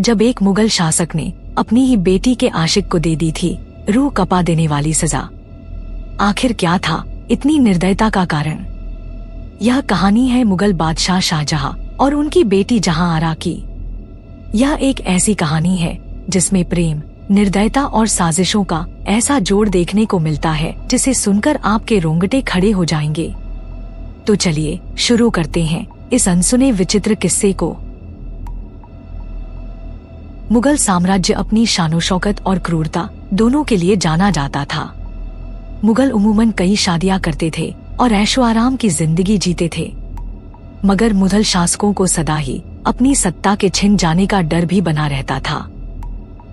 जब एक मुगल शासक ने अपनी ही बेटी के आशिक को दे दी थी रूह कपा देने वाली सजा। आखिर क्या था इतनी निर्दयता का कारण? यह कहानी है मुगल बादशाह शाहजहां और उनकी बेटी जहांआरा की। यह एक ऐसी कहानी है जिसमें प्रेम, निर्दयता और साजिशों का ऐसा जोड़ देखने को मिलता है जिसे सुनकर आपके रोंगटे खड़े हो जाएंगे। तो चलिए शुरू करते हैं इस अनसुने विचित्र किस्से को। मुगल साम्राज्य अपनी शानो-शौकत और क्रूरता दोनों के लिए जाना जाता था। मुगल उमूमन कई शादियां करते थे और ऐशो आराम की जिंदगी जीते थे, मगर मुगल शासकों को सदा ही अपनी सत्ता के छिन जाने का डर भी बना रहता था।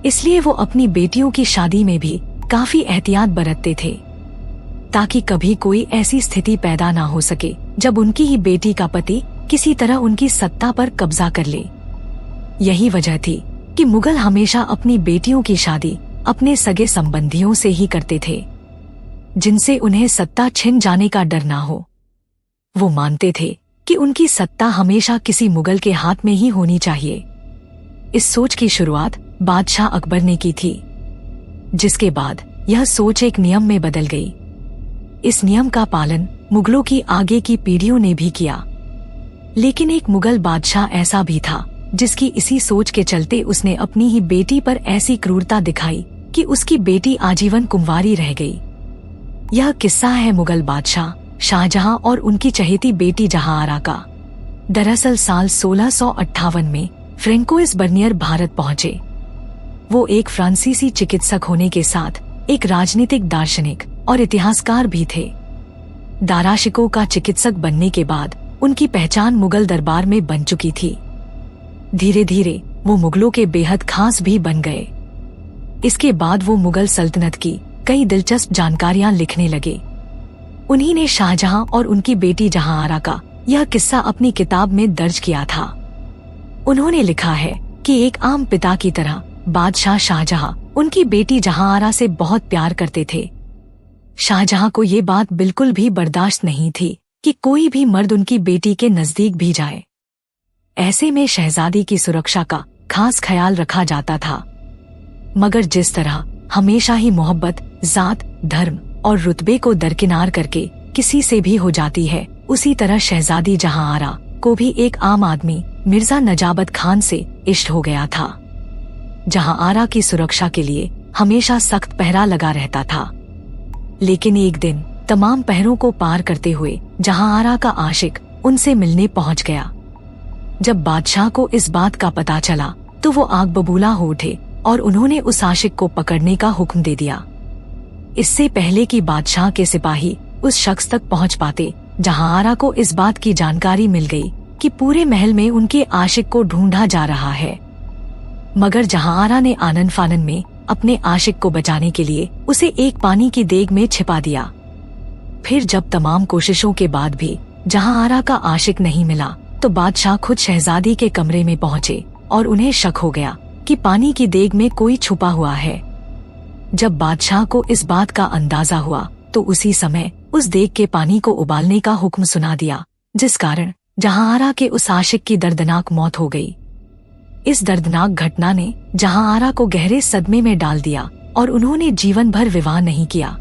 इसलिए वो अपनी बेटियों की शादी में भी काफी एहतियात बरतते थे, ताकि कभी कोई ऐसी स्थिति पैदा ना हो सके जब उनकी ही बेटी का पति किसी तरह उनकी सत्ता पर कब्जा कर ले। यही वजह थी कि मुगल हमेशा अपनी बेटियों की शादी अपने सगे संबंधियों से ही करते थे, जिनसे उन्हें सत्ता छिन जाने का डर ना हो। वो मानते थे कि उनकी सत्ता हमेशा किसी मुगल के हाथ में ही होनी चाहिए। इस सोच की शुरुआत बादशाह अकबर ने की थी, जिसके बाद यह सोच एक नियम में बदल गई। इस नियम का पालन मुगलों की आगे की पीढ़ियों ने भी किया, लेकिन एक मुगल बादशाह ऐसा भी था जिसकी इसी सोच के चलते उसने अपनी ही बेटी पर ऐसी क्रूरता दिखाई कि उसकी बेटी आजीवन कुंवारी रह गई। यह किस्सा है मुगल बादशाह शाहजहां और उनकी चहेती बेटी जहांआरा का। दरअसल साल 1658 में फ्रेंकोइस बर्नियर भारत पहुंचे। वो एक फ्रांसीसी चिकित्सक होने के साथ एक राजनीतिक दार्शनिक और इतिहासकार भी थे। दाराशिकों का चिकित्सक बनने के बाद उनकी पहचान मुगल दरबार में बन चुकी थी। धीरे धीरे वो मुगलों के बेहद खास भी बन गए। इसके बाद वो मुगल सल्तनत की कई दिलचस्प जानकारियां लिखने लगे। उन्हीं ने शाहजहां और उनकी बेटी जहांआरा का यह किस्सा अपनी किताब में दर्ज किया था। उन्होंने लिखा है कि एक आम पिता की तरह बादशाह शाहजहां उनकी बेटी जहांआरा से बहुत प्यार करते थे। शाहजहां को ये बात बिल्कुल भी बर्दाश्त नहीं थी कि कोई भी मर्द उनकी बेटी के नजदीक भी जाए। ऐसे में शहजादी की सुरक्षा का खास ख्याल रखा जाता था, मगर जिस तरह हमेशा ही मोहब्बत जात, धर्म और रुतबे को दरकिनार करके किसी से भी हो जाती है, उसी तरह शहजादी जहांआरा को भी एक आम आदमी मिर्जा नजाबत खान से इश्क हो गया था। जहांआरा की सुरक्षा के लिए हमेशा सख्त पहरा लगा रहता था, लेकिन एक दिन तमाम पहरों को पार करते हुए जहांआरा का आशिक उनसे मिलने पहुंच गया। जब बादशाह को इस बात का पता चला तो वो आग बबूला हो उठे और उन्होंने उस आशिक को पकड़ने का हुक्म दे दिया। इससे पहले कि बादशाह के सिपाही उस शख्स तक पहुंच पाते, जहांआरा को इस बात की जानकारी मिल गई कि पूरे महल में उनके आशिक को ढूंढा जा रहा है। मगर जहांआरा ने आनन फानन में अपने आशिक को बचाने के लिए उसे एक पानी की देग में छिपा दिया। फिर जब तमाम कोशिशों के बाद भी जहांआरा का आशिक नहीं मिला तो बादशाह खुद शहजादी के कमरे में पहुंचे और उन्हें शक हो गया कि पानी की देग में कोई छुपा हुआ है। जब बादशाह को इस बात का अंदाजा हुआ तो उसी समय उस देग के पानी को उबालने का हुक्म सुना दिया, जिस कारण जहांआरा के उस आशिक की दर्दनाक मौत हो गई। इस दर्दनाक घटना ने जहांआरा को गहरे सदमे में डाल दिया और उन्होंने जीवन भर विवाह नहीं किया।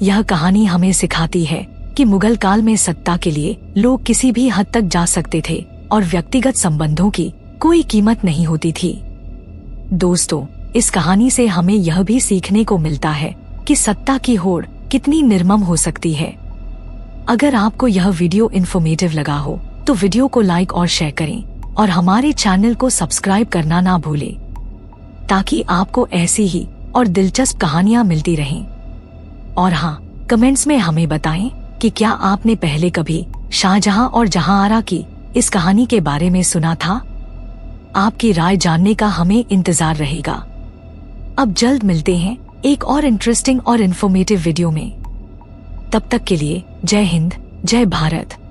यह कहानी हमें सिखाती है कि मुगल काल में सत्ता के लिए लोग किसी भी हद तक जा सकते थे और व्यक्तिगत संबंधों की कोई कीमत नहीं होती थी। दोस्तों, इस कहानी से हमें यह भी सीखने को मिलता है कि सत्ता की होड़ कितनी निर्मम हो सकती है। अगर आपको यह वीडियो इन्फॉर्मेटिव लगा हो तो वीडियो को लाइक और शेयर करें और हमारे चैनल को सब्सक्राइब करना ना भूलें, ताकि आपको ऐसी ही और दिलचस्प कहानियां मिलती रहें। और हाँ, कमेंट्स में हमें बताएं कि क्या आपने पहले कभी शाहजहां और जहांआरा की इस कहानी के बारे में सुना था। आपकी राय जानने का हमें इंतजार रहेगा। अब जल्द मिलते हैं एक और इंटरेस्टिंग और इन्फॉर्मेटिव वीडियो में। तब तक के लिए जय हिंद, जय भारत।